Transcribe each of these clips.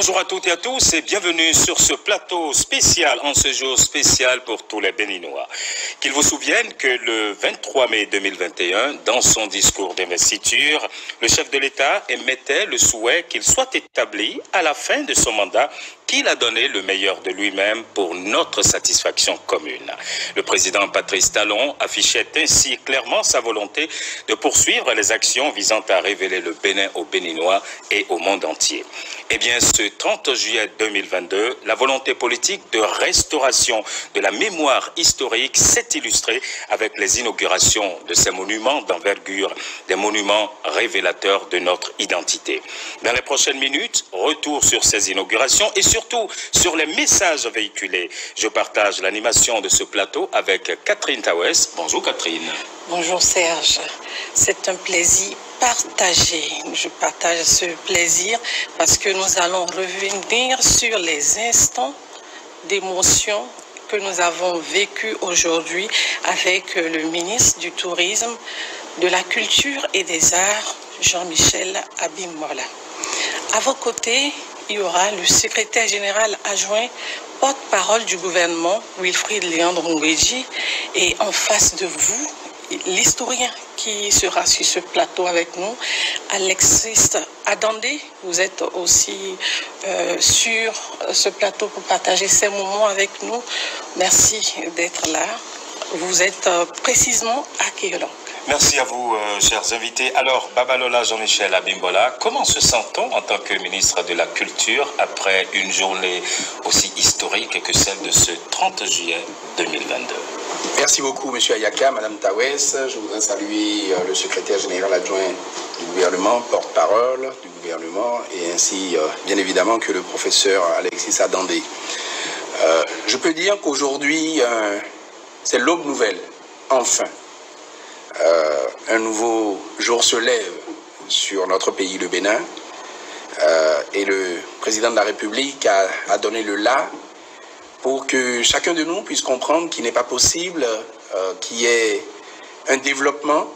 Bonjour à toutes et à tous et bienvenue sur ce plateau spécial, en ce jour spécial pour tous les Béninois. Qu'ils vous souviennent que le 23 mai 2021, dans son discours d'investiture, le chef de l'État émettait le souhait qu'il soit établi à la fin de son mandat qu'il a donné le meilleur de lui-même pour notre satisfaction commune. Le président Patrice Talon affichait ainsi clairement sa volonté de poursuivre les actions visant à révéler le Bénin aux Béninois et au monde entier. Eh bien, ce 30 juillet 2022, la volonté politique de restauration de la mémoire historique s'est illustrée avec les inaugurations de ces monuments d'envergure, des monuments révélateurs de notre identité. Dans les prochaines minutes, retour sur ces inaugurations et surtout sur les messages véhiculés. Je partage l'animation de ce plateau avec Catherine Tawes. Bonjour Catherine. Bonjour Serge. C'est un plaisir partagé. Je partage ce plaisir parce que nous allons revenir sur les instants d'émotion que nous avons vécu aujourd'hui avec le ministre du Tourisme, de la Culture et des Arts, Jean-Michel Abimbola. À vos côtés, il y aura le secrétaire général adjoint, porte-parole du gouvernement, Wilfried Léandre Ngweji, et en face de vous, l'historien qui sera sur ce plateau avec nous, Alexis Adandé. Vous êtes aussi sur ce plateau pour partager ces moments avec nous. Merci d'être là. Vous êtes précisément à Kéolok. Merci à vous, chers invités. Alors, Babalola Jean-Michel Abimbola, comment se sent-on en tant que ministre de la Culture après une journée aussi historique que celle de ce 30 juillet 2022 ? Merci beaucoup, M. Ayaka, Mme Tawes. Je voudrais saluer le secrétaire général adjoint du gouvernement, porte-parole du gouvernement, et ainsi, bien évidemment, que le professeur Alexis Adandé. Je peux dire qu'aujourd'hui, c'est l'aube nouvelle, enfin. Un nouveau jour se lève sur notre pays, le Bénin, et le président de la République a donné le là pour que chacun de nous puisse comprendre qu'il n'est pas possible qu'il y ait un développement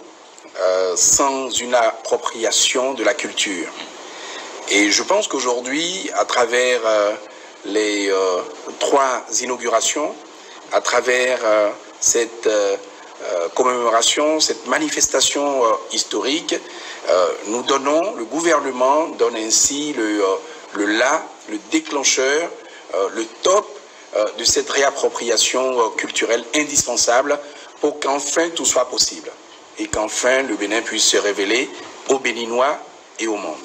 sans une appropriation de la culture. Et je pense qu'aujourd'hui, à travers les 3 inaugurations, à travers cette commémoration, cette manifestation historique, nous donnons, le gouvernement donne ainsi le là, le déclencheur, le top de cette réappropriation culturelle indispensable pour qu'enfin tout soit possible et qu'enfin le Bénin puisse se révéler aux Béninois et au monde.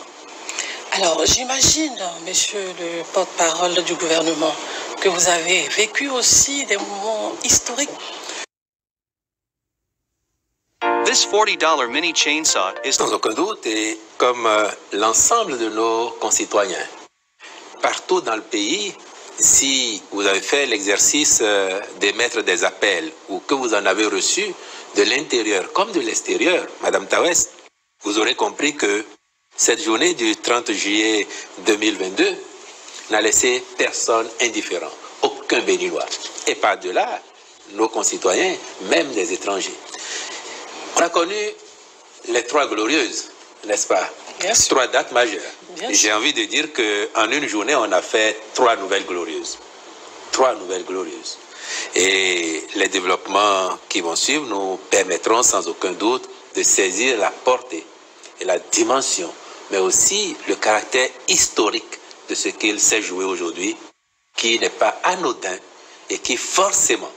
Alors, j'imagine, monsieur le porte-parole du gouvernement, que vous avez vécu aussi des moments historiques. This $40 mini chainsaw is sans aucun doute, et comme l'ensemble de nos concitoyens. Partout dans le pays, si vous avez fait l'exercice d'émettre des appels ou que vous en avez reçu de l'intérieur comme de l'extérieur, Madame Tawes, vous aurez compris que cette journée du 30 juillet 2022 n'a laissé personne indifférent, aucun Béninois. Et par-delà, nos concitoyens, même des étrangers. On a connu les 3 glorieuses, n'est-ce pas? 3 dates majeures. J'ai envie de dire qu'en une journée, on a fait 3 nouvelles glorieuses. 3 nouvelles glorieuses. Et les développements qui vont suivre nous permettront sans aucun doute de saisir la portée et la dimension, mais aussi le caractère historique de ce qu'il s'est joué aujourd'hui, qui n'est pas anodin et qui forcément,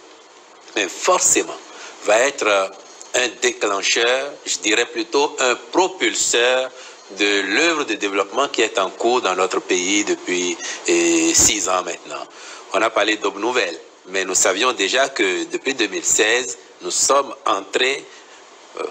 mais forcément, va être un déclencheur, je dirais plutôt un propulseur de l'œuvre de développement qui est en cours dans notre pays depuis 6 ans maintenant. On a parlé d'aube nouvelle, mais nous savions déjà que depuis 2016, nous sommes entrés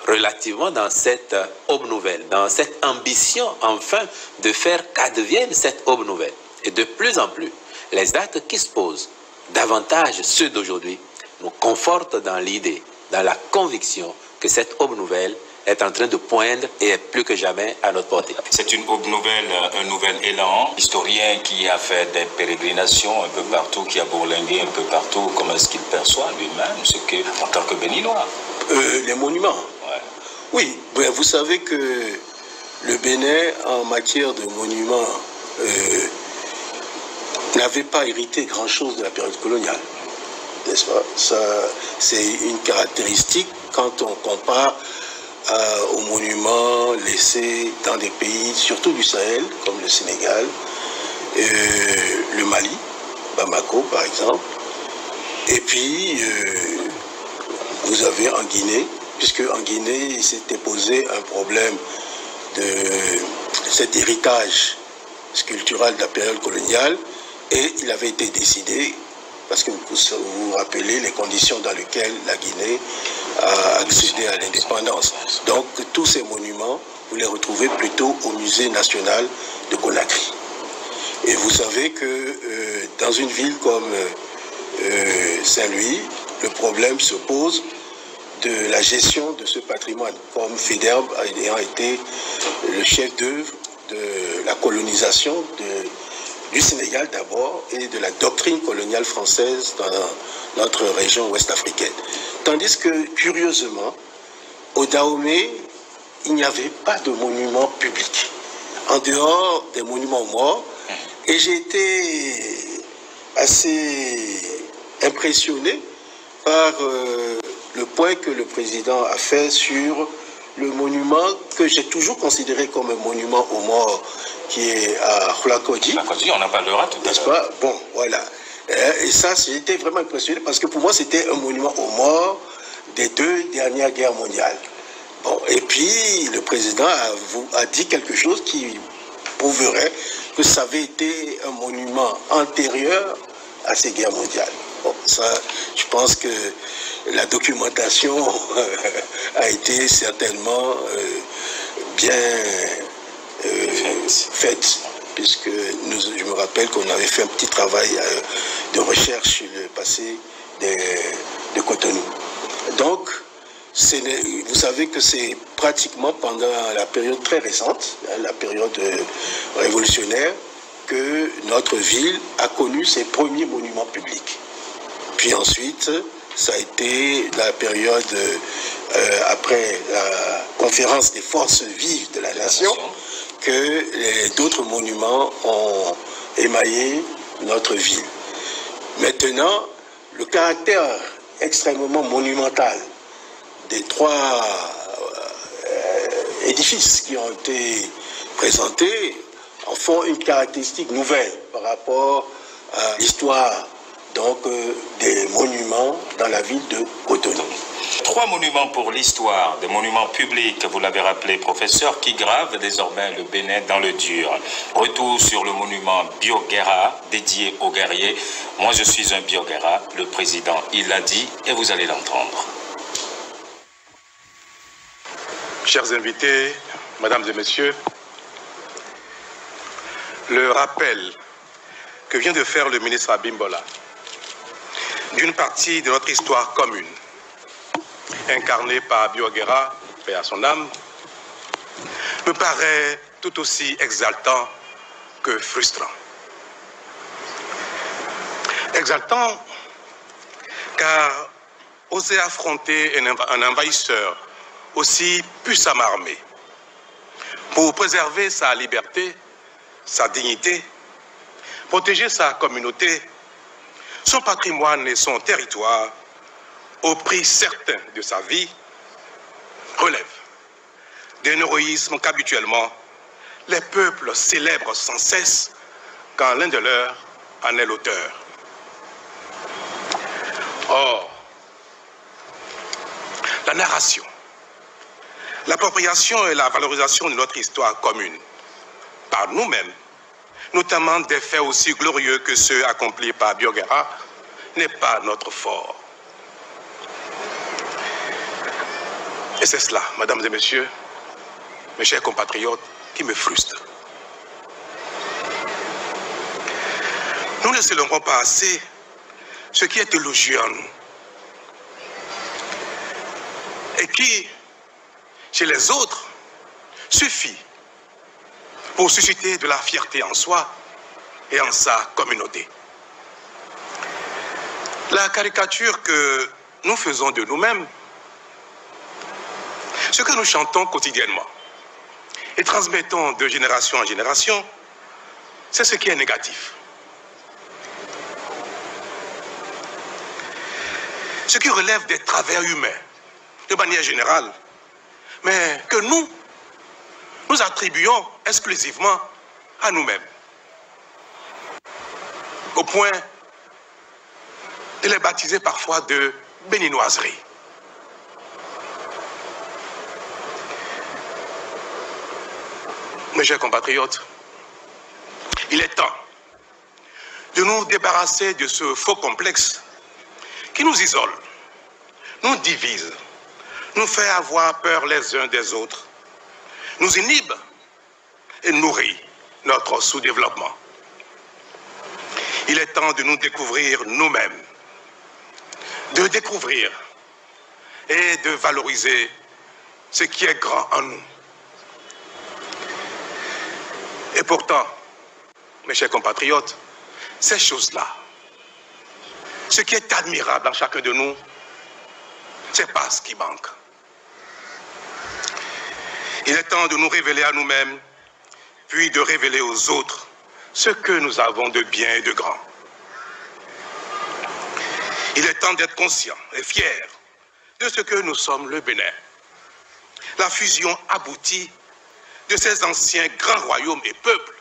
relativement dans cette aube nouvelle, dans cette ambition enfin de faire qu'advienne cette aube nouvelle. Et de plus en plus, les actes qui se posent, davantage ceux d'aujourd'hui, nous confortent dans l'idée, dans la conviction que cette aube nouvelle est en train de poindre et est plus que jamais à notre portée. C'est une aube nouvelle, un nouvel élan. Historien qui a fait des pérégrinations un peu partout, qui a bourlingué un peu partout, comment est-ce qu'il perçoit lui-même ce que, en tant que Béninois? Les monuments. Ouais. Oui, vous savez que le Bénin, en matière de monuments, n'avait pas hérité grand-chose de la période coloniale. N'est-ce pas? Ça, c'est une caractéristique quand on compare aux monuments laissés dans des pays, surtout du Sahel, comme le Sénégal, le Mali, Bamako par exemple. Et puis, vous avez en Guinée, puisque en Guinée, il s'était posé un problème de cet héritage sculptural de la période coloniale, et il avait été décidé, parce que vous vous rappelez les conditions dans lesquelles la Guinée a accédé à l'indépendance. Donc tous ces monuments, vous les retrouvez plutôt au musée national de Conakry. Et vous savez que dans une ville comme Saint-Louis, le problème se pose de la gestion de ce patrimoine, comme Faidherbe ayant été le chef d'œuvre de la colonisation du Sénégal d'abord et de la doctrine coloniale française dans notre région ouest africaine. Tandis que, curieusement, au Dahomey, il n'y avait pas de monument public, en dehors des monuments morts, et j'ai été assez impressionné par le point que le président a fait sur le monument que j'ai toujours considéré comme un monument aux morts, qui est à Khulakodji. On en parlera tout à l'heure. N'est-ce pas? Bon, voilà. Et ça, j'ai été vraiment impressionné parce que pour moi, c'était un monument aux morts des 2 dernières guerres mondiales. Bon, et puis, le président a dit quelque chose qui prouverait que ça avait été un monument antérieur à ces guerres mondiales. Bon, ça, je pense que la documentation a été certainement bien faite, puisque je me rappelle qu'on avait fait un petit travail de recherche sur le passé de Cotonou. Donc, vous savez que c'est pratiquement pendant la période très récente, la période révolutionnaire, que notre ville a connu ses premiers monuments publics. Puis ensuite, ça a été la période après la conférence des forces vives de la nation que d'autres monuments ont émaillé notre ville. Maintenant, le caractère extrêmement monumental des 3 édifices qui ont été présentés en font une caractéristique nouvelle par rapport à l'histoire donc des monuments dans la ville de Cotonou. 3 monuments pour l'histoire, des monuments publics, vous l'avez rappelé, professeur, qui gravent désormais le Bénin dans le dur. Retour sur le monument Bioguera, dédié aux guerriers. Moi, je suis un Bioguera, le président, il l'a dit, et vous allez l'entendre. Chers invités, mesdames et messieurs, le rappel que vient de faire le ministre Abimbola d'une partie de notre histoire commune, incarnée par Bioguera, paix à son âme, me paraît tout aussi exaltant que frustrant. Exaltant car oser affronter un envahisseur aussi puissamment armé pour préserver sa liberté, sa dignité, protéger sa communauté, son patrimoine et son territoire, au prix certain de sa vie, relève d'un héroïsme qu'habituellement les peuples célèbrent sans cesse quand l'un de leurs en est l'auteur. Or, la narration, l'appropriation et la valorisation de notre histoire commune par nous-mêmes, notamment des faits aussi glorieux que ceux accomplis par Bioguera, n'est pas notre fort. Et c'est cela, mesdames et messieurs, mes chers compatriotes, qui me frustre. Nous ne célébrons pas assez ce qui est élogieux en nous et qui, chez les autres, suffit pour susciter de la fierté en soi et en sa communauté. La caricature que nous faisons de nous-mêmes, ce que nous chantons quotidiennement et transmettons de génération en génération, c'est ce qui est négatif. ce qui relève des travers humains, de manière générale, mais que nous attribuons exclusivement à nous-mêmes. Au point de les baptiser parfois de béninoiserie. Mes chers compatriotes, il est temps de nous débarrasser de ce faux complexe qui nous isole, nous divise, nous fait avoir peur les uns des autres, nous inhibe et nourrit notre sous-développement. Il est temps de nous découvrir nous-mêmes, de découvrir et de valoriser ce qui est grand en nous. Et pourtant, mes chers compatriotes, ces choses-là, ce qui est admirable en chacun de nous, c'est pas ce qui manque. Il est temps de nous révéler à nous-mêmes, puis de révéler aux autres ce que nous avons de bien et de grand. Il est temps d'être conscients et fiers de ce que nous sommes le Bénin. La fusion aboutie de ces anciens grands royaumes et peuples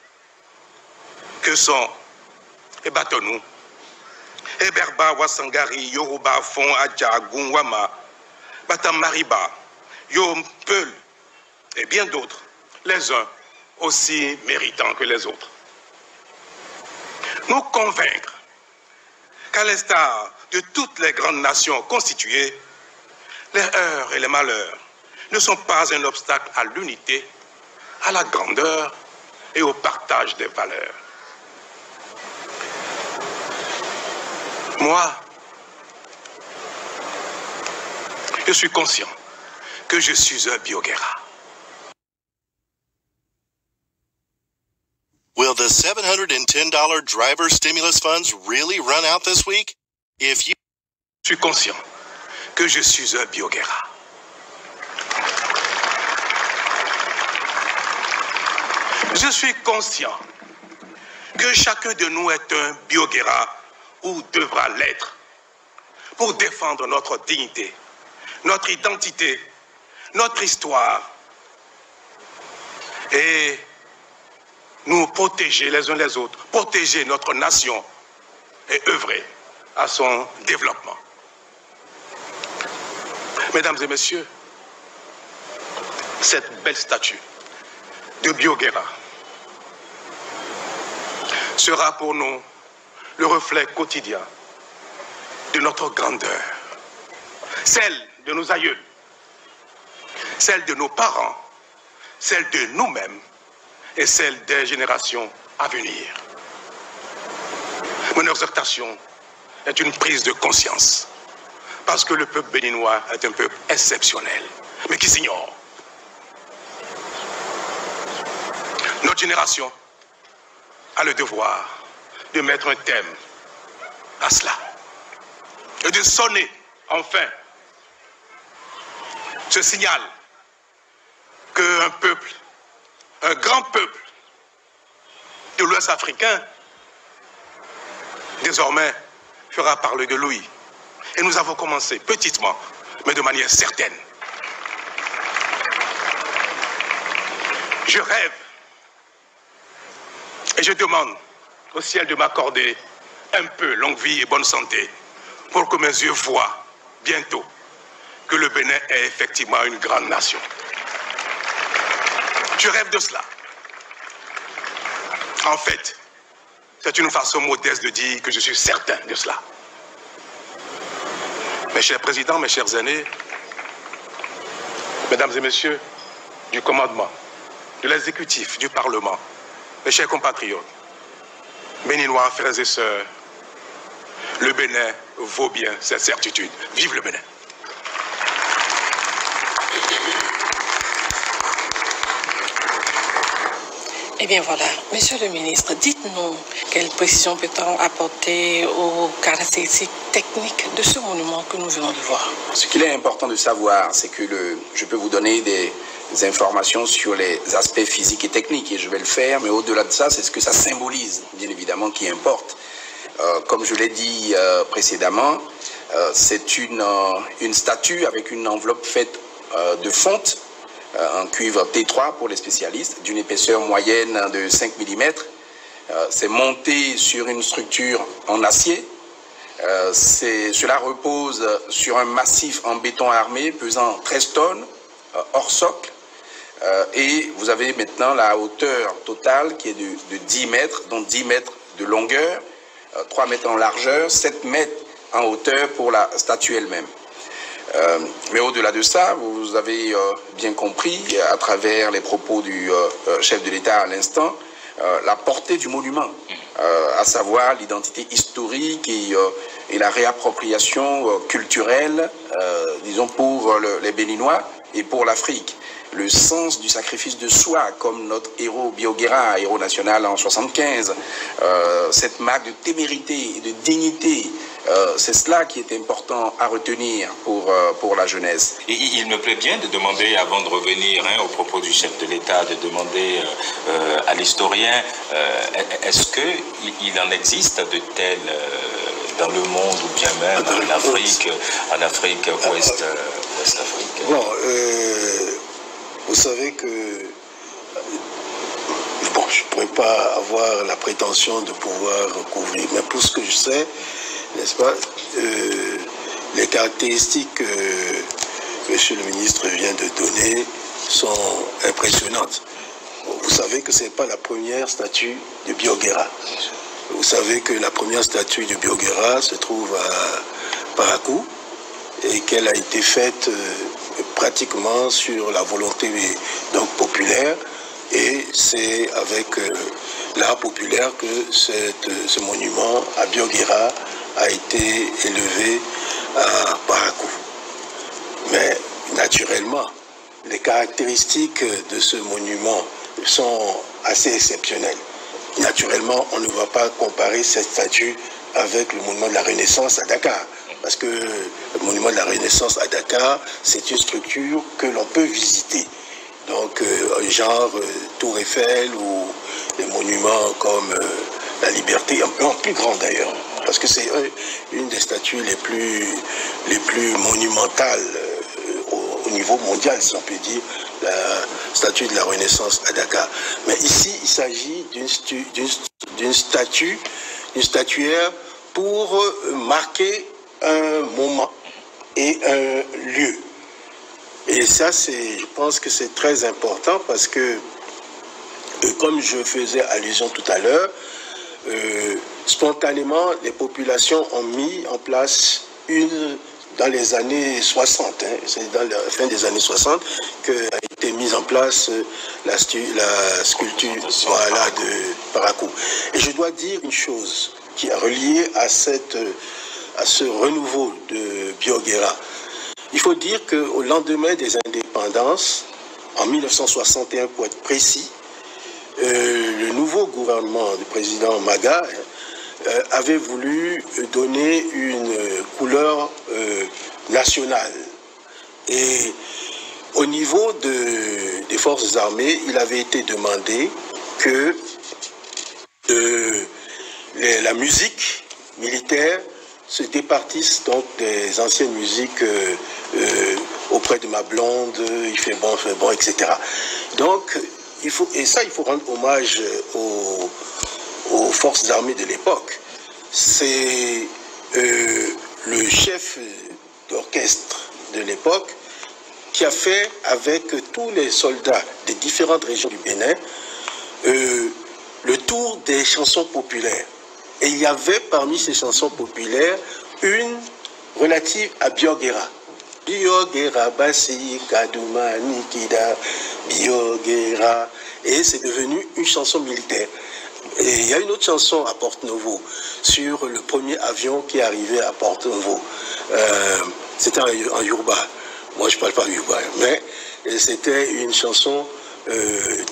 que sont Ebatonou, Eberba, Wasangari, Yoruba, Fon, Adja, Gungwama, Batamariba, Yom, Peul et bien d'autres, les uns aussi méritants que les autres. Nous convaincre qu'à l'instar de toutes les grandes nations constituées, les heurts et les malheurs ne sont pas un obstacle à l'unité, à la grandeur et au partage des valeurs. Moi, je suis conscient que je suis un Bioguera. Will the $710 driver stimulus funds really run out this week? Je suis conscient que je suis un Bioguera. Je suis conscient que chacun de nous est un Bioguera ou devra l'être pour défendre notre dignité, notre identité, notre histoire et nous protéger les uns les autres, protéger notre nation et œuvrer à son développement. Mesdames et messieurs, cette belle statue de Bioguera sera pour nous le reflet quotidien de notre grandeur, celle de nos aïeux, celle de nos parents, celle de nous-mêmes et celle des générations à venir. Mon exhortation est une prise de conscience, parce que le peuple béninois est un peuple exceptionnel, mais qui s'ignore. Notre génération a le devoir de mettre un thème à cela et de sonner enfin ce signal qu'un peuple, un grand peuple de l'Ouest africain désormais fera parler de lui. Et nous avons commencé petitement, mais de manière certaine. Je rêve et je demande au ciel de m'accorder un peu longue vie et bonne santé pour que mes yeux voient bientôt que le Bénin est effectivement une grande nation. Je rêve de cela. En fait, c'est une façon modeste de dire que je suis certain de cela. Mes chers présidents, mes chers aînés, mesdames et messieurs du commandement, de l'exécutif, du Parlement, mes chers compatriotes, Béninois, frères et sœurs, le Bénin vaut bien cette certitude. Vive le Bénin! Eh bien voilà, Monsieur le ministre, dites-nous quelles précisions peut-on apporter aux caractéristiques techniques de ce monument que nous venons de voir. Ce qu'il est important de savoir, c'est que je peux vous donner des informations sur les aspects physiques et techniques, et je vais le faire, mais au-delà de ça, c'est ce que ça symbolise, bien évidemment, qui importe. Comme je l'ai dit précédemment, C'est une statue avec une enveloppe faite de fonte en cuivre T3 pour les spécialistes, d'une épaisseur moyenne de 5 mm. C'est monté sur une structure en acier. Cela repose sur un massif en béton armé pesant 13 tonnes hors socle. Et vous avez maintenant la hauteur totale qui est de 10 mètres, dont 10 mètres de longueur, 3 mètres en largeur, 7 mètres en hauteur pour la statue elle-même. Mais au-delà de ça, vous avez bien compris, à travers les propos du chef de l'État à l'instant, la portée du monument, à savoir l'identité historique et la réappropriation culturelle, disons, pour les Béninois et pour l'Afrique. Le sens du sacrifice de soi, comme notre héros Bioguera, héros national en 1975, cette marque de témérité et de dignité, c'est cela qui est important à retenir pour la jeunesse. Et il me plaît bien de demander, avant de revenir au propos du chef de l'État, de demander à l'historien, est-ce qu'il en existe de tels dans le monde ou bien même en Afrique ouest Afrique? Non, vous savez que bon, je ne pourrais pas avoir la prétention de pouvoir recouvrir, mais pour ce que je sais, n'est-ce pas, les caractéristiques que M. le ministre vient de donner sont impressionnantes. Vous savez que ce n'est pas la première statue de Bioguera. Vous savez que la première statue de Bioguera se trouve à Paracou et qu'elle a été faite pratiquement sur la volonté donc populaire, et c'est avec l'art populaire que ce monument à Bioguera a été élevé à Paracou. Mais naturellement, les caractéristiques de ce monument sont assez exceptionnelles. Naturellement, on ne va pas comparer cette statue avec le monument de la Renaissance à Dakar. Parce que le monument de la Renaissance à Dakar, c'est une structure que l'on peut visiter. Donc, genre Tour Eiffel ou des monuments comme la Liberté, en plus grand d'ailleurs. Parce que c'est une des statues les plus monumentales au niveau mondial, si on peut dire, la statue de la Renaissance à Dakar. Mais ici, il s'agit d'une statuaire pour marquer un moment et un lieu. Et ça, je pense que c'est très important parce que, comme je faisais allusion tout à l'heure, spontanément, les populations ont mis en place dans les années 60, c'est dans la fin des années 60 qu'a été mise en place la sculpture de Paracou. Et je dois dire une chose qui est reliée à ce renouveau de Bioguera. Il faut dire qu'au lendemain des indépendances, en 1961 pour être précis, le nouveau gouvernement du président Maga avait voulu donner une couleur nationale. Et au niveau des forces armées, il avait été demandé que la musique militaire se départisse donc des anciennes musiques auprès de ma blonde, il fait bon, etc. Donc, il faut rendre hommage aux forces armées de l'époque. C'est le chef d'orchestre de l'époque qui a fait avec tous les soldats des différentes régions du Bénin le tour des chansons populaires. Et il y avait parmi ces chansons populaires une relative à Bioguera. Bioguera, Bassi, Kadouma, Nikida, Bioguera. Et c'est devenu une chanson militaire. Et il y a une autre chanson à Porte-Novo, sur le premier avion qui est arrivé à Porte-Novo. C'était en Yoruba. Moi, je ne parle pas Yoruba, mais c'était une chanson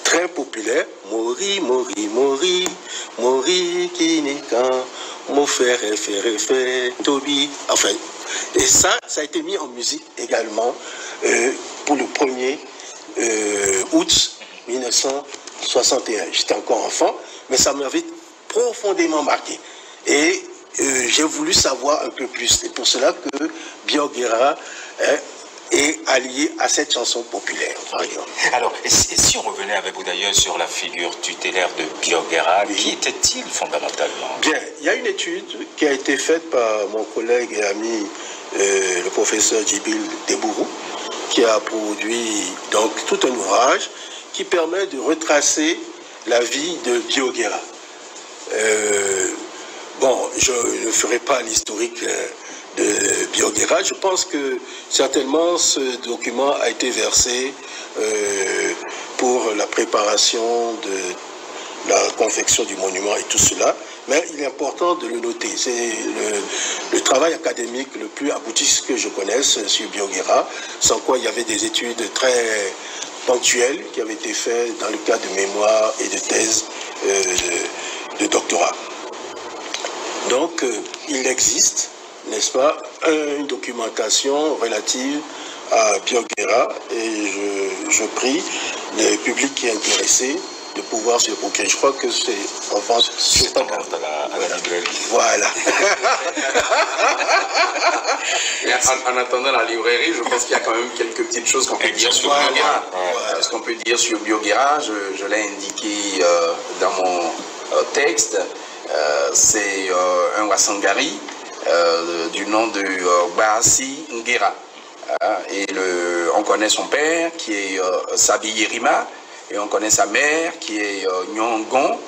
très populaire. Mori, Mori, Mori, Mori, Kinikan, Mofer, Fer, Tobi. Enfin, et ça a été mis en musique également pour le 1er août 1961. J'étais encore enfant, mais ça m'avait profondément marqué. Et j'ai voulu savoir un peu plus. C'est pour cela que Biorguera est allié à cette chanson populaire, par exemple. Alors, et si on revenait avec vous d'ailleurs sur la figure tutélaire de Biorguera, oui. Qui était-il fondamentalement? Bien, il y a une étude qui a été faite par mon collègue et ami, le professeur Djibril Tebbourou, qui a produit donc tout un ouvrage qui permet de retracer la vie de Biorguera. Bon, je ne ferai pas l'historique de Biorguera. Je pense que certainement ce document a été versé pour la préparation de la confection du monument et tout cela. Mais il est important de le noter. C'est le travail académique le plus abouti que je connaisse sur Biorguera, sans quoi il y avait des études très ponctuelles qui avaient été faites dans le cadre de mémoire et de thèse de doctorat. Donc, il existe, n'est-ce pas, une documentation relative à Biorguera et je prie le public qui est intéressé de pouvoir se procurer. Je crois que c'est en vente. C'est en vente à la librairie. Voilà. En attendant la librairie, je pense qu'il y a quand même quelques petites choses qu'on peut dire sur Biorguera. Ce qu'on peut dire sur Biorguera, je l'ai indiqué dans mon texte, c'est un Wassangari du nom de Bahasi Nguera. Et on connaît son père qui est Sabi Yerima. Et on connaît sa mère qui est Nyongon.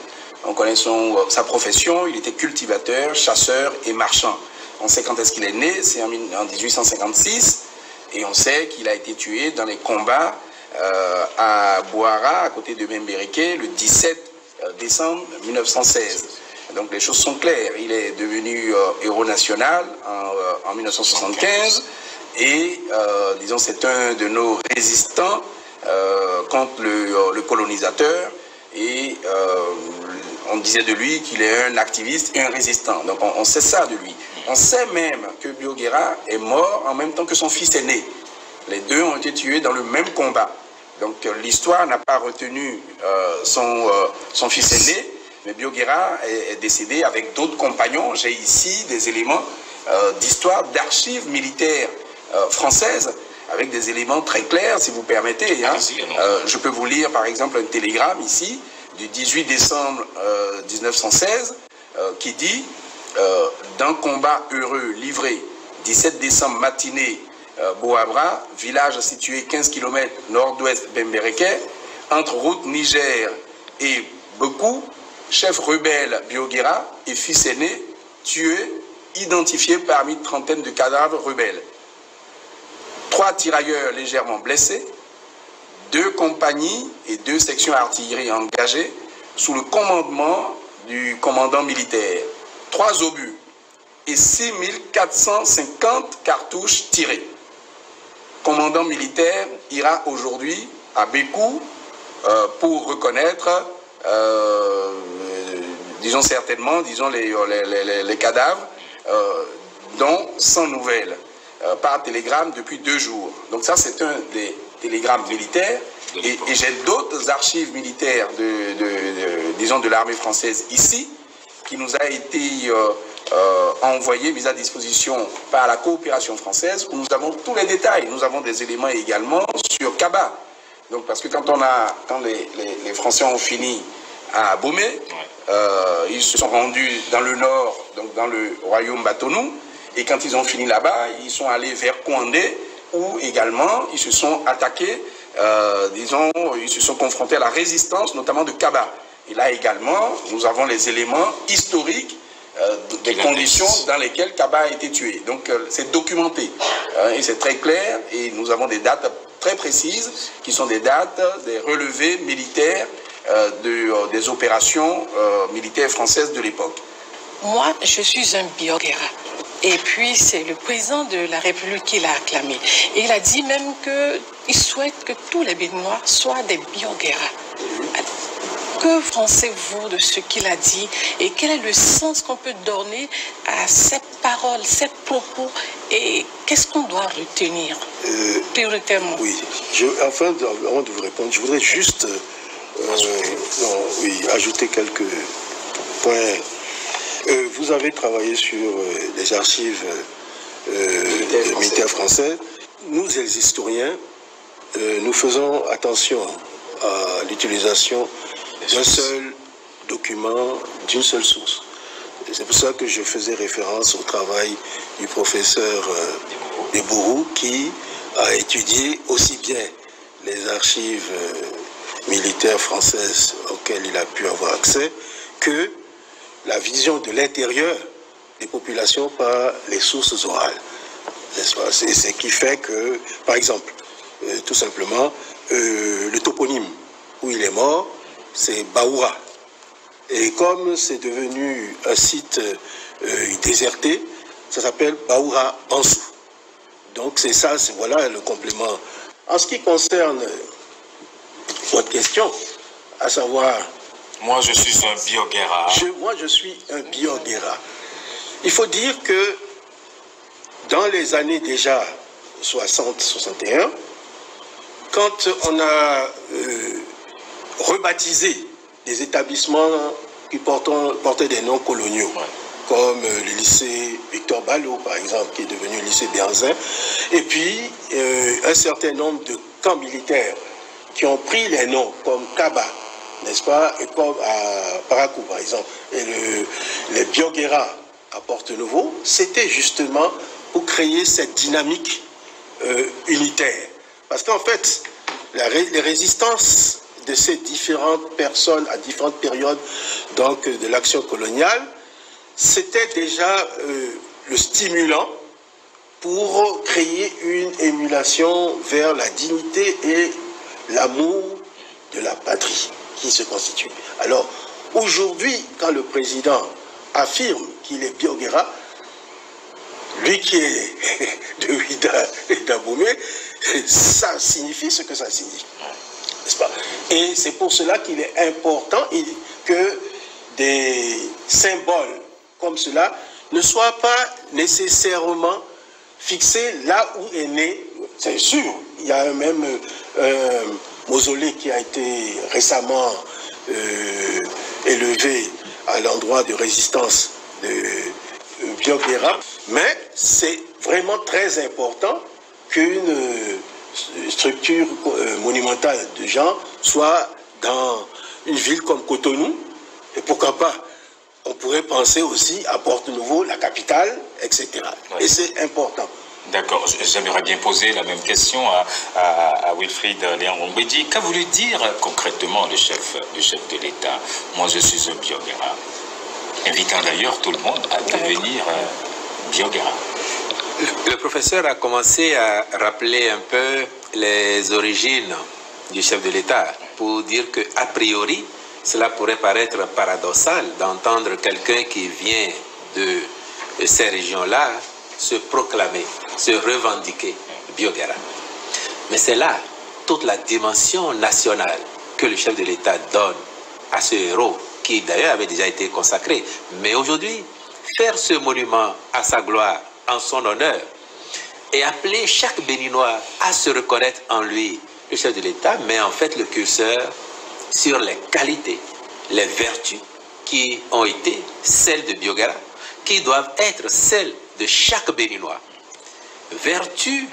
On connaît sa profession, il était cultivateur, chasseur et marchand. On sait quand est-ce qu'il est né, c'est en 1856. Et on sait qu'il a été tué dans les combats à Bouara, à côté de Bembereke, le 17 décembre 1916. Donc les choses sont claires. Il est devenu héros national en 1975. Et disons, c'est un de nos résistants contre le colonisateur, et on disait de lui qu'il est un activiste et un résistant. Donc on sait ça de lui. On sait même que Biorguera est mort en même temps que son fils aîné. Les deux ont été tués dans le même combat. Donc l'histoire n'a pas retenu son fils aîné, mais Biorguera est décédé avec d'autres compagnons. J'ai ici des éléments d'histoire, d'archives militaires françaises, avec des éléments très clairs, si vous permettez. Hein. Je peux vous lire, par exemple, un télégramme ici, du 18 décembre 1916, qui dit « D'un combat heureux livré, 17 décembre matinée, Boabra, village situé 15 km nord-ouest Bembereke, entre route Niger et Bekou, chef rebelle Biorguera et fils aîné, tué, identifié parmi une trentaine de cadavres rebelles. 3 tirailleurs légèrement blessés, 2 compagnies et 2 sections artillerie engagées sous le commandement du commandant militaire, 3 obus et 6450 cartouches tirées. Commandant militaire ira aujourd'hui à Bekou pour reconnaître, disons certainement, disons les cadavres, dont 100 nouvelles. Par télégramme depuis 2 jours. Donc ça, c'est un des télégrammes militaires. Et j'ai d'autres archives militaires disons de l'armée française ici, qui nous a été envoyées, mises à disposition par la coopération française, où nous avons tous les détails. Nous avons des éléments également sur Kaba. Donc parce que quand les Français ont fini à Bomé, ils se sont rendus dans le nord, donc dans le royaume Batonou. Et quand ils ont fini là-bas, ils sont allés vers Kouandé, où également ils se sont attaqués, disons, ils se sont confrontés à la résistance, notamment de Kaba. Et là également, nous avons les éléments historiques des conditions dans lesquelles Kaba a été tué. Donc c'est documenté, et c'est très clair, et nous avons des dates très précises, qui sont des dates, des relevés militaires des opérations militaires françaises de l'époque. Moi, je suis un Biorguera. Et puis, c'est le président de la République qui l'a acclamé. Et il a dit même qu'il souhaite que tous les Béninois soient des Biorguera. Que pensez-vous de ce qu'il a dit et quel est le sens qu'on peut donner à cette parole, ces propos et qu'est-ce qu'on doit retenir prioritairement? Oui, avant de vous répondre, je voudrais juste ajouter quelques points Vous avez travaillé sur les archives militaires français. Nous, les historiens, nous faisons attention à l'utilisation d'un seul document, d'une seule source. C'est pour ça que je faisais référence au travail du professeur Debourou, qui a étudié aussi bien les archives militaires françaises auxquelles il a pu avoir accès que la vision de l'intérieur des populations par les sources orales. C'est ce qui fait que, par exemple, tout simplement, le toponyme où il est mort, c'est Baoura. Et comme c'est devenu un site déserté, ça s'appelle Baoura Bansou. Donc c'est ça, voilà le complément. En ce qui concerne votre question, à savoir... Moi, je suis un Bioguéra. Moi, je suis un Bioguéra. Il faut dire que dans les années déjà 60-61, quand on a rebaptisé des établissements qui portaient des noms coloniaux, comme le lycée Victor Ballot, par exemple, qui est devenu le lycée Béhanzin, et puis un certain nombre de camps militaires qui ont pris les noms, comme Kaba, n'est-ce pas, et comme à Parakou, par exemple, et les Bioguéra à Porte-Nouveau, c'était justement pour créer cette dynamique unitaire. Parce qu'en fait, les résistances de ces différentes personnes à différentes périodes donc, de l'action coloniale, c'était déjà le stimulant pour créer une émulation vers la dignité et l'amour de la patrie qui se constitue. Alors, aujourd'hui, quand le président affirme qu'il est Bioguéra, lui qui est de Ouida et d'Aboumé, ça signifie ce que ça signifie. N'est-ce pas? Et c'est pour cela qu'il est important que des symboles comme cela ne soient pas nécessairement fixés là où est né. C'est sûr, il y a même un mausolée qui a été récemment élevé à l'endroit de résistance de Bioguéra, mais c'est vraiment très important qu'une structure monumentale de gens soit dans une ville comme Cotonou, et pourquoi pas, on pourrait penser aussi à Porte-Nouveau, la capitale, etc. Oui. Et c'est important. D'accord, j'aimerais bien poser la même question à Wilfried Léon-Ngombedi. Qu'a voulu dire concrètement le chef de l'État? Moi, je suis un Bioguéra, invitant d'ailleurs tout le monde à devenir Bioguéra. Le professeur a commencé à rappeler un peu les origines du chef de l'État pour dire que, a priori, cela pourrait paraître paradoxal d'entendre quelqu'un qui vient de ces régions-là se proclamer, se revendiquer Bioguéra. Mais c'est là toute la dimension nationale que le chef de l'État donne à ce héros qui d'ailleurs avait déjà été consacré. Mais aujourd'hui, faire ce monument à sa gloire, en son honneur, et appeler chaque Béninois à se reconnaître en lui, le chef de l'État met en fait le curseur sur les qualités, les vertus qui ont été celles de Bioguéra, qui doivent être celles de chaque Béninois. Vertus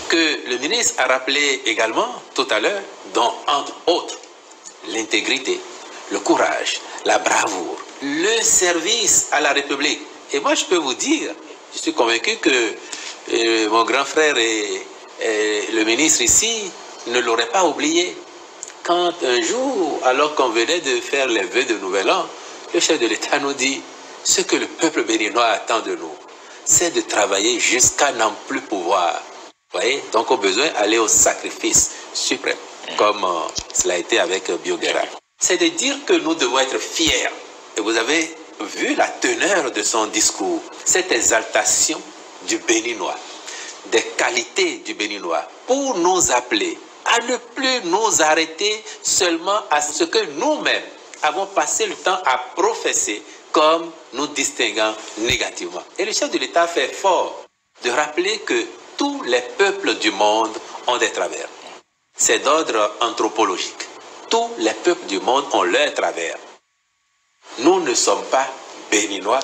que le ministre a rappelé également tout à l'heure, dont entre autres l'intégrité, le courage, la bravoure, le service à la République. Et moi je peux vous dire, je suis convaincu que mon grand frère et le ministre ici ne l'auraient pas oublié. Quand un jour, alors qu'on venait de faire les vœux de Nouvel An, le chef de l'État nous dit « Ce que le peuple béninois attend de nous, c'est de travailler jusqu'à n'en plus pouvoir. » Vous voyez? Donc, au besoin, aller au sacrifice suprême, comme cela a été avec Bioguéra. C'est de dire que nous devons être fiers. Et vous avez vu la teneur de son discours, cette exaltation du Béninois, des qualités du Béninois, pour nous appeler à ne plus nous arrêter seulement à ce que nous-mêmes avons passé le temps à professer comme nous distinguant négativement. Et le chef de l'État fait fort de rappeler que tous les peuples du monde ont des travers. C'est d'ordre anthropologique. Tous les peuples du monde ont leurs travers. Nous ne sommes pas béninois,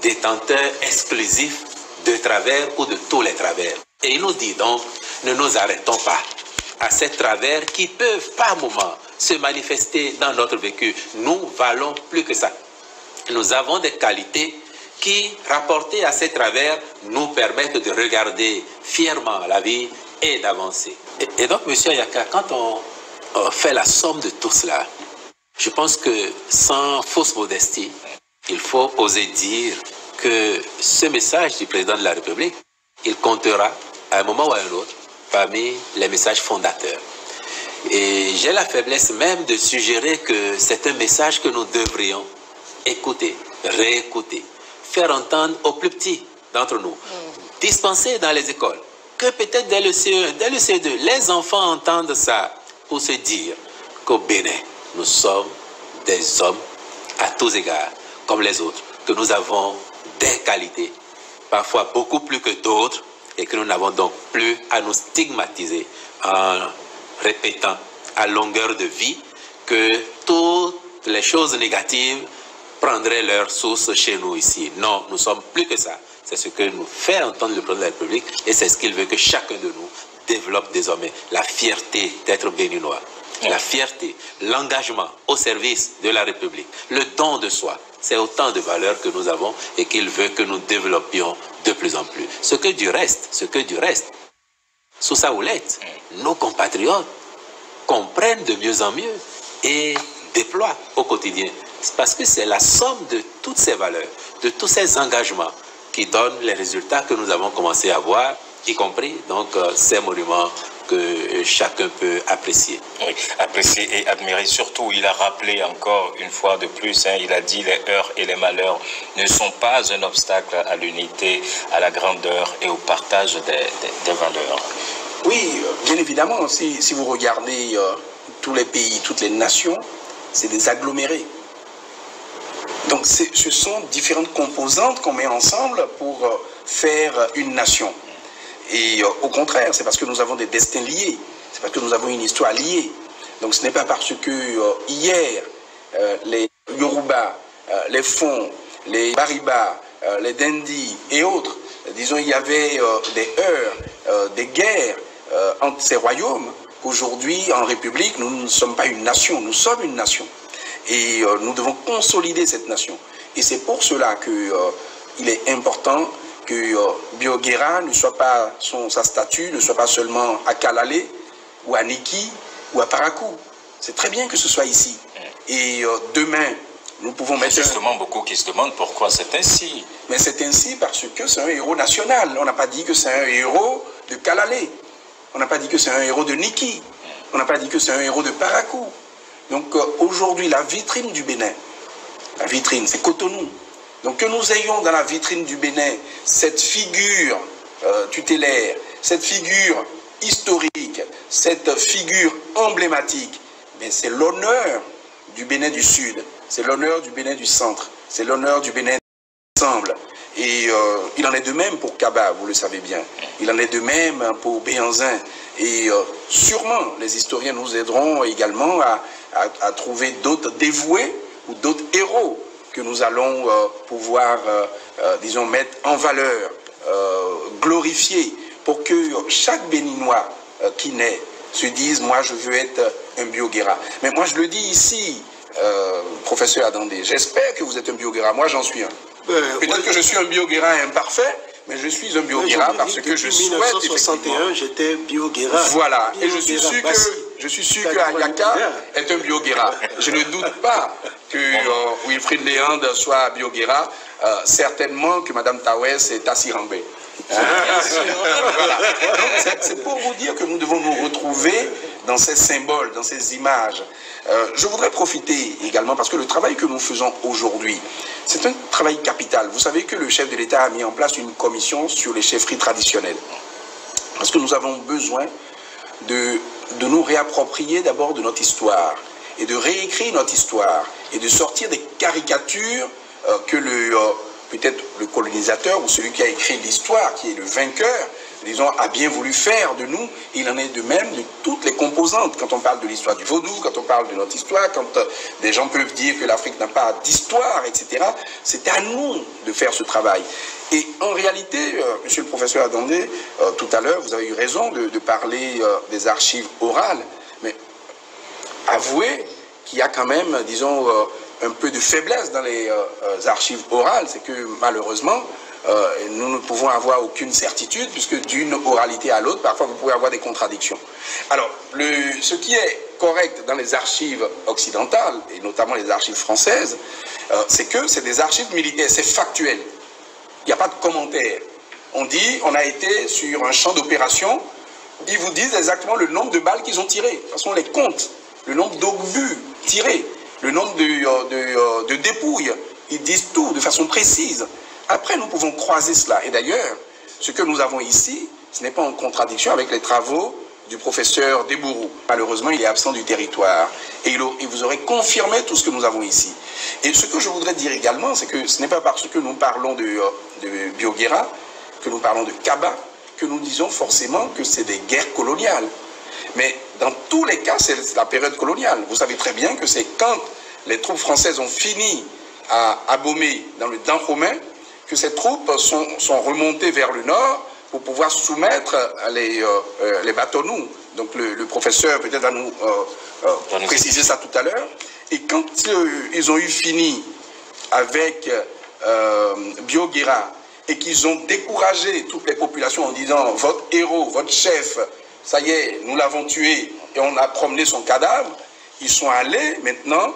détenteur exclusif de travers ou de tous les travers. Et il nous dit donc, ne nous arrêtons pas à ces travers qui peuvent par moments se manifester dans notre vécu. Nous valons plus que ça. Nous avons des qualités qui, rapportées à ces travers, nous permettent de regarder fièrement la vie et d'avancer. Et donc, M. Ayaka, quand on fait la somme de tout cela, je pense que sans fausse modestie, il faut oser dire que ce message du président de la République, il comptera à un moment ou à un autre parmi les messages fondateurs. Et j'ai la faiblesse même de suggérer que c'est un message que nous devrions écouter, réécouter, faire entendre aux plus petits d'entre nous, dispenser dans les écoles, que peut-être dès le CE1, dès le CE2, les enfants entendent ça pour se dire qu'au Bénin, nous sommes des hommes à tous égards, comme les autres, que nous avons des qualités, parfois beaucoup plus que d'autres, et que nous n'avons donc plus à nous stigmatiser en répétant à longueur de vie que toutes les choses négatives prendraient leur source chez nous ici. Non, nous sommes plus que ça. C'est ce que nous fait entendre le président de la République et c'est ce qu'il veut que chacun de nous développe désormais. La fierté d'être béninois, la fierté, l'engagement au service de la République, le don de soi. C'est autant de valeurs que nous avons et qu'il veut que nous développions de plus en plus. Ce que du reste, sous sa houlette, nos compatriotes comprennent de mieux en mieux et déploient au quotidien. C'est parce que c'est la somme de toutes ces valeurs, de tous ces engagements qui donnent les résultats que nous avons commencé à voir, y compris donc ces monuments que chacun peut apprécier. Oui, apprécier et admirer. Surtout, il a rappelé encore une fois de plus, il a dit les heurts et les malheurs ne sont pas un obstacle à l'unité, à la grandeur et au partage des valeurs. Oui, bien évidemment, si vous regardez tous les pays, toutes les nations, c'est des agglomérés. Donc ce sont différentes composantes qu'on met ensemble pour faire une nation. Et au contraire, c'est parce que nous avons des destins liés, c'est parce que nous avons une histoire liée. Donc ce n'est pas parce que hier, les Yoruba, les Fon, les Bariba, les Dendi et autres, disons, il y avait des heurts, des guerres entre ces royaumes, qu'aujourd'hui, en République, nous ne sommes pas une nation, nous sommes une nation. Et nous devons consolider cette nation. Et c'est pour cela qu'il est important que Biogera ne soit pas, sa statue ne soit pas seulement à Kalalé, ou à Niki, ou à Parakou. C'est très bien que ce soit ici. Et demain, nous pouvons mettre... Justement, beaucoup qui se demandent pourquoi c'est ainsi. Mais c'est ainsi parce que c'est un héros national. On n'a pas dit que c'est un héros de Kalalé. On n'a pas dit que c'est un héros de Niki. On n'a pas dit que c'est un héros de Parakou. Donc aujourd'hui, la vitrine du Bénin, la vitrine, c'est Cotonou. Donc que nous ayons dans la vitrine du Bénin cette figure tutélaire, cette figure historique, cette figure emblématique, c'est l'honneur du Bénin du Sud, c'est l'honneur du Bénin du Centre, c'est l'honneur du Bénin ensemble. Et il en est de même pour Kaba, vous le savez bien. Il en est de même pour Béhanzin. Et sûrement, les historiens nous aideront également à trouver d'autres dévoués ou d'autres héros que nous allons pouvoir, disons, mettre en valeur, glorifier, pour que chaque Béninois qui naît se dise, moi je veux être un Biogera. Mais moi je le dis ici, professeur Adandé, j'espère que vous êtes un Biogera, moi j'en suis un. Peut-être que je suis un Biogera imparfait, mais je suis un Biogera parce que je souhaite... En 1961, j'étais Biogera. Voilà, et je suis sûr que Ayaka est un Biogera. Je ne doute pas que Wilfrid Léand soit Biogera, certainement que Mme Tawès est Assirambé. Voilà. C'est pour vous dire que nous devons nous retrouver dans ces symboles, dans ces images. Je voudrais profiter également, parce que le travail que nous faisons aujourd'hui, c'est un travail capital. Vous savez que le chef de l'État a mis en place une commission sur les chefferies traditionnelles. Parce que nous avons besoin de nous réapproprier d'abord de notre histoire, et de réécrire notre histoire, et de sortir des caricatures que peut-être le colonisateur ou celui qui a écrit l'histoire, qui est le vainqueur, disons, a bien voulu faire de nous. Il en est de même de toutes les composantes. Quand on parle de l'histoire du vaudou, quand on parle de notre histoire, quand des gens peuvent dire que l'Afrique n'a pas d'histoire, etc., c'est à nous de faire ce travail. Et en réalité, monsieur le professeur Adondé, tout à l'heure, vous avez eu raison de parler des archives orales, mais avouez qu'il y a quand même, disons, un peu de faiblesse dans les archives orales. C'est que malheureusement, nous ne pouvons avoir aucune certitude, puisque d'une oralité à l'autre, parfois vous pouvez avoir des contradictions. Alors, ce qui est correct dans les archives occidentales, et notamment les archives françaises, c'est que c'est des archives militaires, c'est factuel. Il n'y a pas de commentaire. On dit, on a été sur un champ d'opération, ils vous disent exactement le nombre de balles qu'ils ont tirées. De toute façon, on les compte. Le nombre d'obus tirés, le nombre de dépouilles, ils disent tout de façon précise. Après, nous pouvons croiser cela. Et d'ailleurs, ce que nous avons ici, ce n'est pas en contradiction avec les travaux du professeur Desbourou. Malheureusement, il est absent du territoire. Et il vous aurait confirmé tout ce que nous avons ici. Et ce que je voudrais dire également, c'est que ce n'est pas parce que nous parlons de Bioguera, que nous parlons de Kaba, que nous disons forcément que c'est des guerres coloniales. Mais dans tous les cas, c'est la période coloniale. Vous savez très bien que c'est quand les troupes françaises ont fini à Abomey, dans le Dahomey, que ces troupes sont remontées vers le nord pour pouvoir soumettre les bâtonnous. Donc le professeur peut-être va nous préciser ça tout à l'heure. Et quand ils ont eu fini avec Bioguera et qu'ils ont découragé toutes les populations en disant « votre héros, votre chef, ça y est, nous l'avons tué et on a promené son cadavre », ils sont allés maintenant,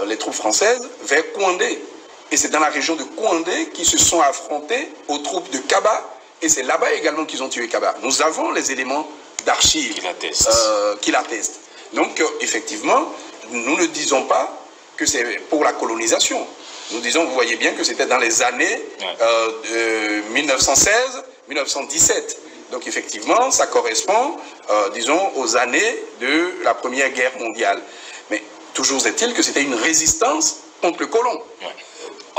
les troupes françaises, vers Kouandé. Et c'est dans la région de Kouandé qu'ils se sont affrontés aux troupes de Kaba. Et c'est là-bas également qu'ils ont tué Kaba. Nous avons les éléments d'archives qui l'attestent. Donc, effectivement, nous ne disons pas que c'est pour la colonisation. Nous disons, vous voyez bien que c'était dans les années 1916-1917. Donc, effectivement, ça correspond, disons, aux années de la Première Guerre mondiale. Mais toujours est-il que c'était une résistance contre le colon. Ouais.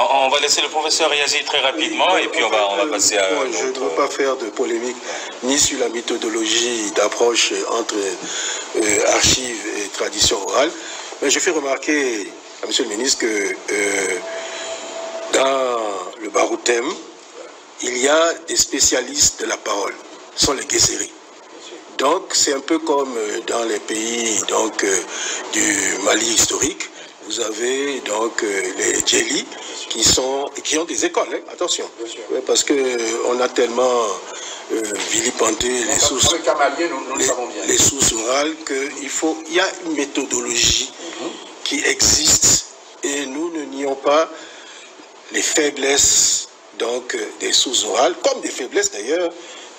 On va laisser le professeur réagir très rapidement et puis on va passer à... Je ne veux pas faire de polémique ni sur la méthodologie d'approche entre archives et tradition orale, mais je fais remarquer à M. le ministre que dans le Baroutem, il y a des spécialistes de la parole, ce sont les Guesseris. Donc c'est un peu comme dans les pays du Mali historique. Vous avez donc les djeli qui ont des écoles, hein, attention, ouais, parce qu'on a tellement vilipendé les sources, les sources orales qu'il y a une méthodologie qui existe et nous ne nions pas les faiblesses donc, des sources orales, comme des faiblesses d'ailleurs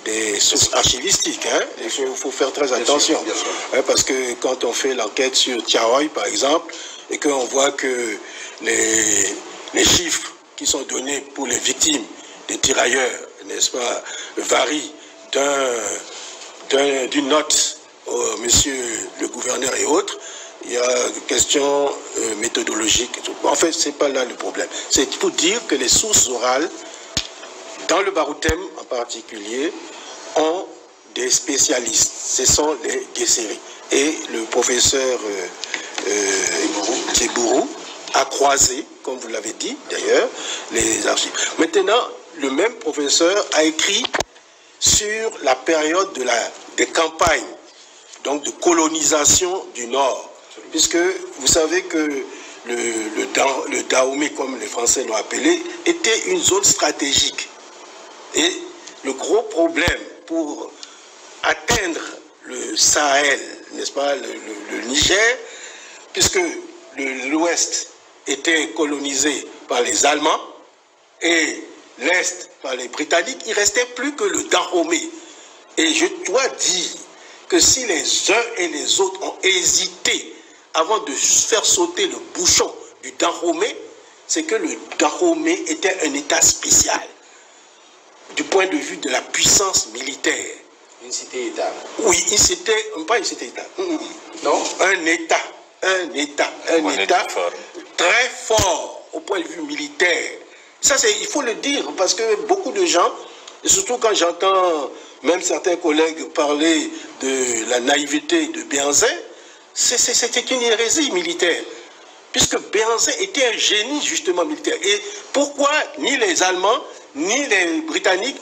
des sources archivistiques. Hein. Il faut faire très attention, bien sûr. Hein, parce que quand on fait l'enquête sur Tiaroy par exemple, et qu'on voit que les chiffres qui sont donnés pour les victimes des tirailleurs, n'est-ce pas, varient d'une note au monsieur le gouverneur et autres, il y a une question méthodologique. En fait, ce n'est pas là le problème. C'est pour dire que les sources orales, dans le Baroutem en particulier, ont des spécialistes. Ce sont les Guesseris. Et le professeur Desbourou a croisé, comme vous l'avez dit d'ailleurs, les archives. Maintenant, le même professeur a écrit sur la période des campagnes, donc de colonisation du Nord, puisque vous savez que le Dahomey, comme les Français l'ont appelé, était une zone stratégique. Et le gros problème pour atteindre le Sahel, n'est-ce pas, le Niger, puisque l'Ouest était colonisé par les Allemands et l'Est par les Britanniques, il ne restait plus que le Dahomey. Et je dois dire que si les uns et les autres ont hésité avant de faire sauter le bouchon du Dahomey, c'est que le Dahomey était un État spécial du point de vue de la puissance militaire. Une cité-État. Oui, pas une cité-État. Non, un État fort. Très fort au point de vue militaire. Ça, il faut le dire, parce que beaucoup de gens, et surtout quand j'entends même certains collègues parlaient de la naïveté de Béhanzin, c'était une hérésie militaire. Puisque Béhanzin était un génie justement militaire. Et pourquoi ni les Allemands, ni les Britanniques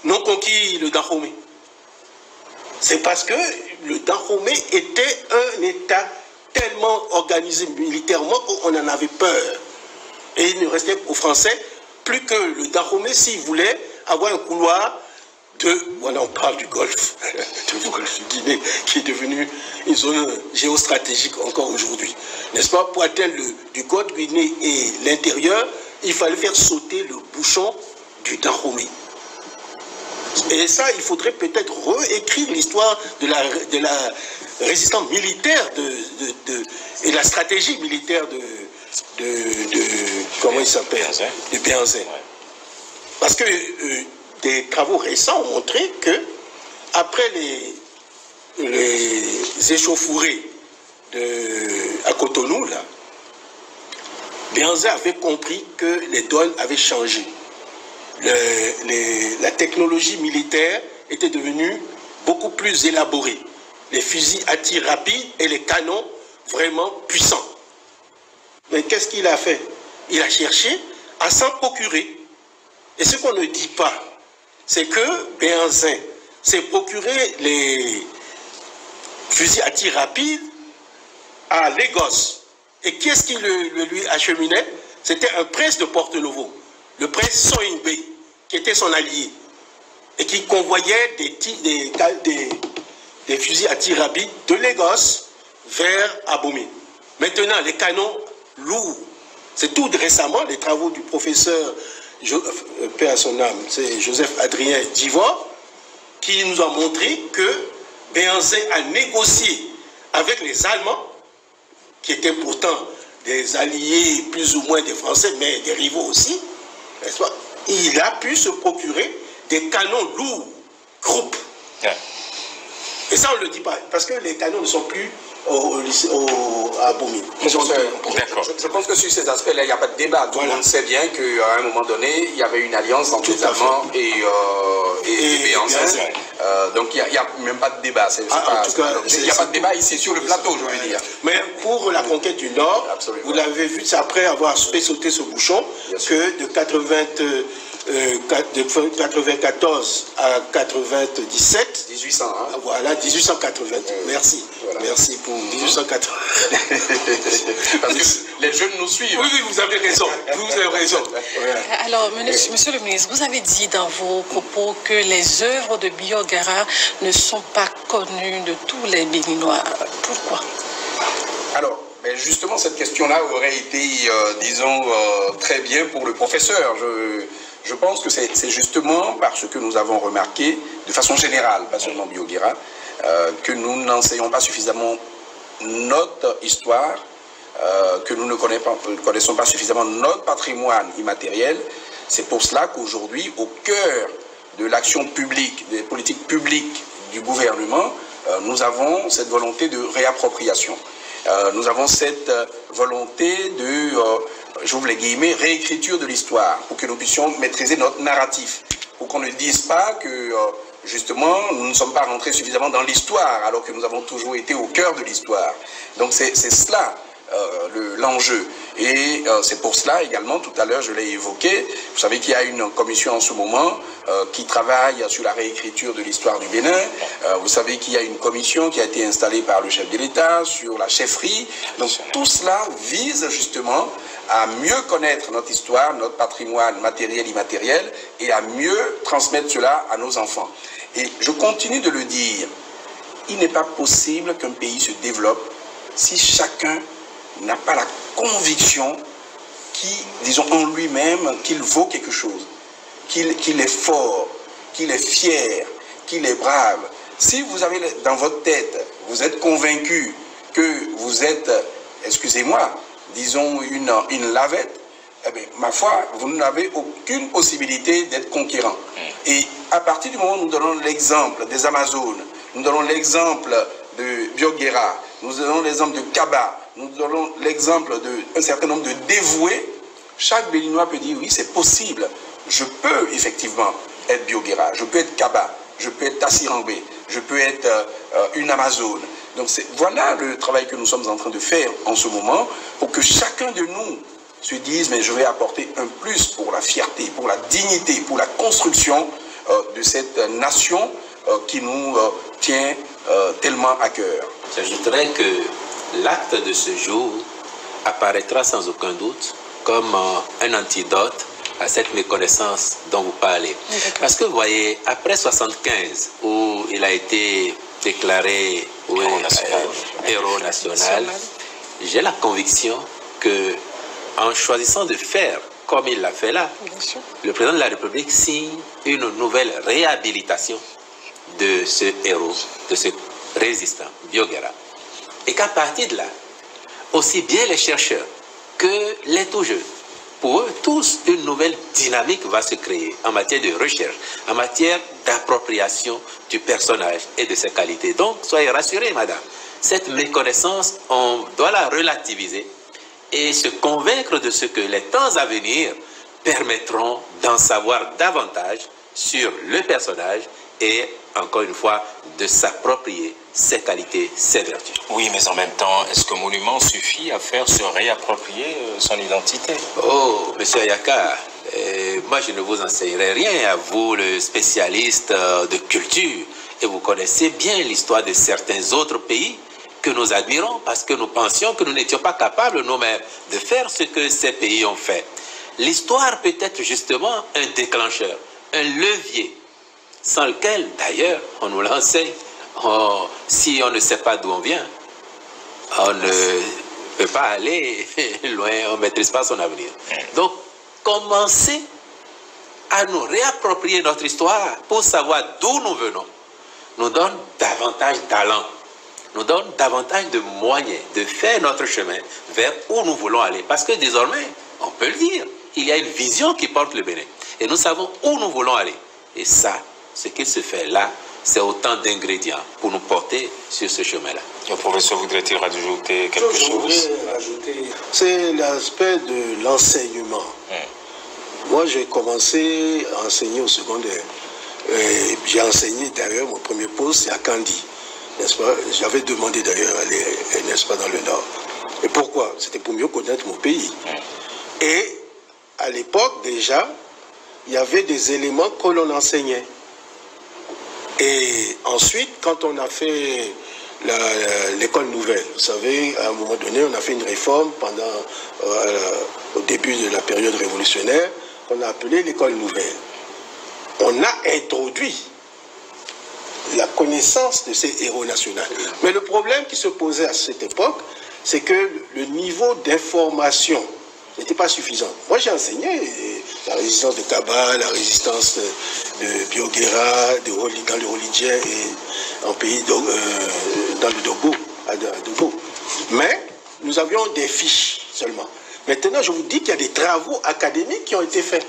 n'ont conquis le Dahomey? C'est parce que le Dahomey était un État tellement organisé militairement qu'on en avait peur. Et il ne restait aux Français plus que le Dahomey s'ils voulaient avoir un couloir voilà, on parle du Golfe, du Golfe du Guinée, qui est devenu une zone géostratégique encore aujourd'hui. N'est-ce pas? Pour atteindre du Golfe du Guinée et l'intérieur, il fallait faire sauter le bouchon du Dahomey. Et ça, il faudrait peut-être réécrire l'histoire de la résistance militaire et la stratégie militaire comment il s'appelle? De Béhanzin. Parce que des travaux récents ont montré que après les échauffourées à Cotonou, là, Béhanzin avait compris que les donnes avaient changé. La technologie militaire était devenue beaucoup plus élaborée. Les fusils à tir rapide et les canons vraiment puissants. Mais qu'est-ce qu'il a fait? Il a cherché à s'en procurer. Et ce qu'on ne dit pas, c'est que Béhanzin s'est procuré les fusils à tir rapide à Lagos. Et qui est-ce qui lui acheminait? C'était un prince de Porto-Novo, le prince Soyinbe, qui était son allié, et qui convoyait des fusils à tir rapide de Lagos vers Abomey. Maintenant, les canons lourds, c'est tout récemment les travaux du professeur, paix à son âme, c'est Joseph Adrien Divor, qui nous a montré que Béhanzin a négocié avec les Allemands, qui étaient pourtant des alliés plus ou moins des Français, mais des rivaux aussi, n'est-ce pas? Il a pu se procurer des canons lourds, groupes. Yeah. Et ça, on ne le dit pas, parce que les canons ne sont plus à Abomey. Je pense que sur ces aspects-là, il n'y a pas de débat. Tout le monde sait bien qu'à un moment donné, il y avait une alliance entre les Allemands et Béhanzin. Donc il n'y a même pas de débat. Il n'y a pas de débat ici sur le plateau, je veux dire. Mais pour la conquête du Nord, vous l'avez vu, c'est après avoir fait sauter ce bouchon que de 94 à 97, 1800, hein? Voilà, 1880. Merci. Voilà. Merci pour 1880. Parce que les jeunes nous suivent. Oui, vous avez raison. Vous avez raison. Voilà. Alors, monsieur le ministre, vous avez dit dans vos propos que les œuvres de Biogara ne sont pas connues de tous les Béninois. Pourquoi? Alors, justement, cette question-là aurait été, disons, très bien pour le professeur. Je pense que c'est justement parce que nous avons remarqué, de façon générale, pas seulement Biogara, que nous n'enseignons pas suffisamment notre histoire, que nous ne connaissons pas suffisamment notre patrimoine immatériel. C'est pour cela qu'aujourd'hui, au cœur de l'action publique, des politiques publiques du gouvernement, nous avons cette volonté de réappropriation. Nous avons cette volonté de, j'ouvre les guillemets, réécriture de l'histoire, pour que nous puissions maîtriser notre narratif, pour qu'on ne dise pas que, justement, nous ne sommes pas rentrés suffisamment dans l'histoire, alors que nous avons toujours été au cœur de l'histoire. Donc c'est cela l'enjeu. Et c'est pour cela également, tout à l'heure je l'ai évoqué, vous savez qu'il y a une commission en ce moment qui travaille sur la réécriture de l'histoire du Bénin. Vous savez qu'il y a une commission qui a été installée par le chef de l'État sur la chefferie. Donc tout cela vise justement à mieux connaître notre histoire, notre patrimoine matériel, immatériel, et à mieux transmettre cela à nos enfants. Et je continue de le dire, il n'est pas possible qu'un pays se développe si chacun n'a pas la conviction disons en lui-même, qu'il vaut quelque chose, qu'il est fort, qu'il est fier, qu'il est brave. Si vous avez dans votre tête, vous êtes convaincu que vous êtes, excusez-moi, disons une lavette, eh bien, ma foi, vous n'avez aucune possibilité d'être conquérant. Et à partir du moment où nous donnons l'exemple des Amazones, nous donnons l'exemple de Biogara, nous donnons l'exemple de Kaba, nous donnons l'exemple d'un certain nombre de dévoués, chaque Béninois peut dire oui, c'est possible. Je peux effectivement être Biogara, je peux être Kaba, je peux être Tassirangbe, je peux être une Amazone. Donc voilà le travail que nous sommes en train de faire en ce moment pour que chacun de nous se dise mais je vais apporter un plus pour la fierté, pour la dignité, pour la construction de cette nation qui nous tient tellement à cœur. J'ajouterais que l'acte de ce jour apparaîtra sans aucun doute comme un antidote à cette méconnaissance dont vous parlez. Parce que vous voyez, après 1975, où il a été déclaré héros national, j'ai la conviction que en choisissant de faire comme il l'a fait là, le président de la République signe une nouvelle réhabilitation de ce héros, de ce résistant, Biogera. Et qu'à partir de là, aussi bien les chercheurs que les tout jeunes, pour eux tous, une nouvelle dynamique va se créer en matière de recherche, en matière d'appropriation du personnage et de ses qualités. Donc, soyez rassurés, madame. Cette méconnaissance, on doit la relativiser et se convaincre de ce que les temps à venir permettront d'en savoir davantage sur le personnage et, encore une fois, de s'approprier ses qualités, ses vertus. Oui, mais en même temps, est-ce qu'un monument suffit à faire se réapproprier son identité? Oh, monsieur Ayaka, moi je ne vous enseignerai rien, à vous, le spécialiste de culture. Et vous connaissez bien l'histoire de certains autres pays que nous admirons parce que nous pensions que nous n'étions pas capables nous-mêmes de faire ce que ces pays ont fait. L'histoire peut être justement un déclencheur, un levier, sans lequel, d'ailleurs, on nous l'enseigne. Si on ne sait pas d'où on vient, on ne peut pas aller loin, on ne maîtrise pas son avenir. Donc, commencer à nous réapproprier notre histoire pour savoir d'où nous venons, nous donne davantage d'allant, nous donne davantage de moyens de faire notre chemin vers où nous voulons aller. Parce que désormais, on peut le dire, il y a une vision qui porte le Bénin. Et nous savons où nous voulons aller. Et ça, ce qui se fait là, c'est autant d'ingrédients pour nous porter sur ce chemin-là. Le professeur voudrait-il rajouter quelque chose? C'est l'aspect de l'enseignement. Moi, j'ai commencé à enseigner au secondaire. J'ai enseigné d'ailleurs, mon premier poste, c'est à Kandi, n'est-ce pas? J'avais demandé d'ailleurs d'aller, n'est-ce pas, dans le Nord. Et pourquoi? C'était pour mieux connaître mon pays. Et à l'époque, déjà, il y avait des éléments que l'on enseignait. Et ensuite, quand on a fait l'école nouvelle, vous savez, à un moment donné, on a fait une réforme au début de la période révolutionnaire, qu'on a appelée l'école nouvelle. On a introduit la connaissance de ces héros nationaux. Mais le problème qui se posait à cette époque, c'est que le niveau d'information n'était pas suffisant. Moi, j'ai enseigné la résistance de Kaba, la résistance de Biogera, dans le Rolidien et en pays dans le Dogo, à Dogo. Mais nous avions des fiches seulement. Maintenant, je vous dis qu'il y a des travaux académiques qui ont été faits.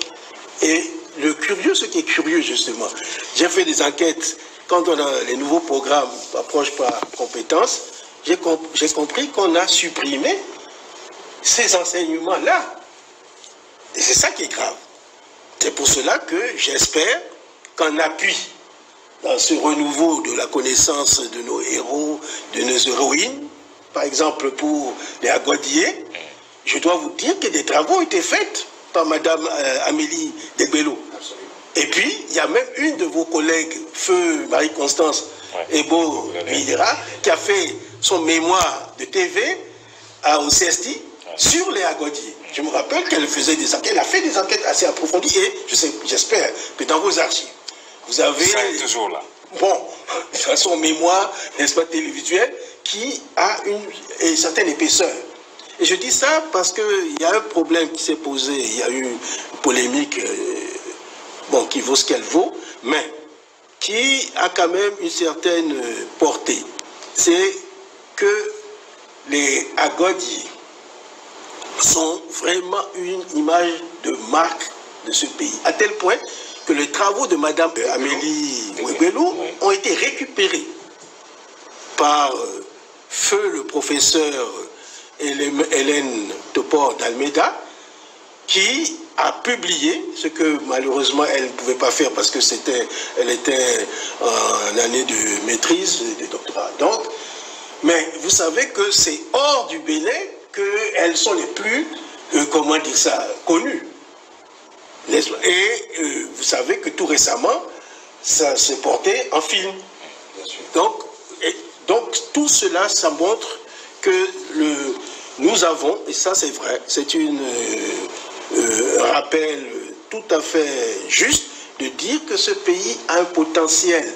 Et le curieux, ce qui est curieux justement, j'ai fait des enquêtes quand on a les nouveaux programmes approche par compétences, j'ai compris qu'on a supprimé ces enseignements-là. Et c'est ça qui est grave. C'est pour cela que j'espère qu'en appui dans ce renouveau de la connaissance de nos héros, de nos héroïnes, par exemple pour les Agodiers, je dois vous dire que des travaux ont été faits par Madame Amélie Degbello. Et puis, il y a même une de vos collègues, Feu Marie-Constance Ebo Midera, qui a fait son mémoire de TV au CST sur les Agodiers. Je me rappelle qu'elle faisait des enquêtes, elle a fait des enquêtes assez approfondies et j'espère que dans vos archives, vous avez... Ça est toujours là. Bon, son mémoire, n'est-ce pas, télévisuel, qui a une certaine épaisseur. Et je dis ça parce qu'il y a un problème qui s'est posé, il y a eu une polémique, bon, qui vaut ce qu'elle vaut, mais qui a quand même une certaine portée. C'est que les Agodiers sont vraiment une image de marque de ce pays, à tel point que les travaux de Madame Amélie Degbello ont été récupérés par feu le professeur Hélène Topor d'Almeida, qui a publié, ce que malheureusement elle ne pouvait pas faire parce que elle était en année de maîtrise, de doctorat. Donc, mais vous savez que c'est hors du Bénin qu'elles sont les plus, comment dire ça, connues. Et vous savez que tout récemment, ça s'est porté en film. Donc tout cela, ça montre que nous avons, et ça c'est vrai, c'est un rappel tout à fait juste de dire que ce pays a un potentiel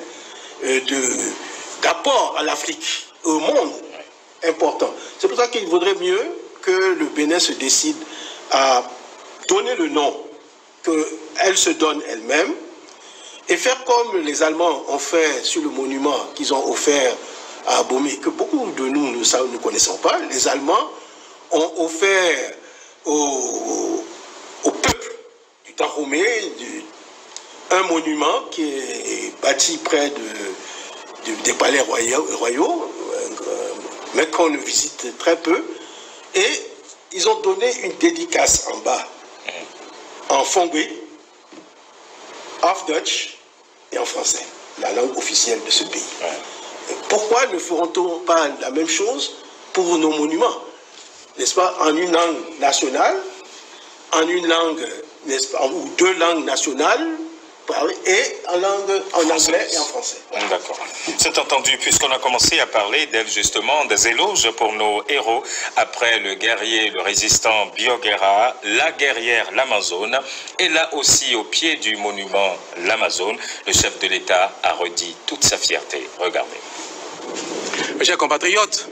d'apport à l'Afrique, au monde, important. C'est pour ça qu'il vaudrait mieux que le Bénin se décide à donner le nom qu'elle se donne elle-même et faire comme les Allemands ont fait sur le monument qu'ils ont offert à Abomey, que beaucoup de nous ne connaissons pas. Les Allemands ont offert au peuple du Dahomey un monument qui est bâti près des palais royaux, mais qu'on ne visite très peu. Et ils ont donné une dédicace en bas, en fongui, half Dutch et en français, la langue officielle de ce pays. Pourquoi ne feront-on pas la même chose pour nos monuments, n'est-ce pas, en une langue nationale, en une langue, n'est-ce pas, ou deux langues nationales, et en anglais et en français. D'accord. C'est entendu, puisqu'on a commencé à parler d'elle justement, des éloges pour nos héros, après le guerrier, le résistant Bioguera, la guerrière l'Amazone, et là aussi au pied du monument l'Amazone, le chef de l'État a redit toute sa fierté. Regardez. Mes chers compatriotes,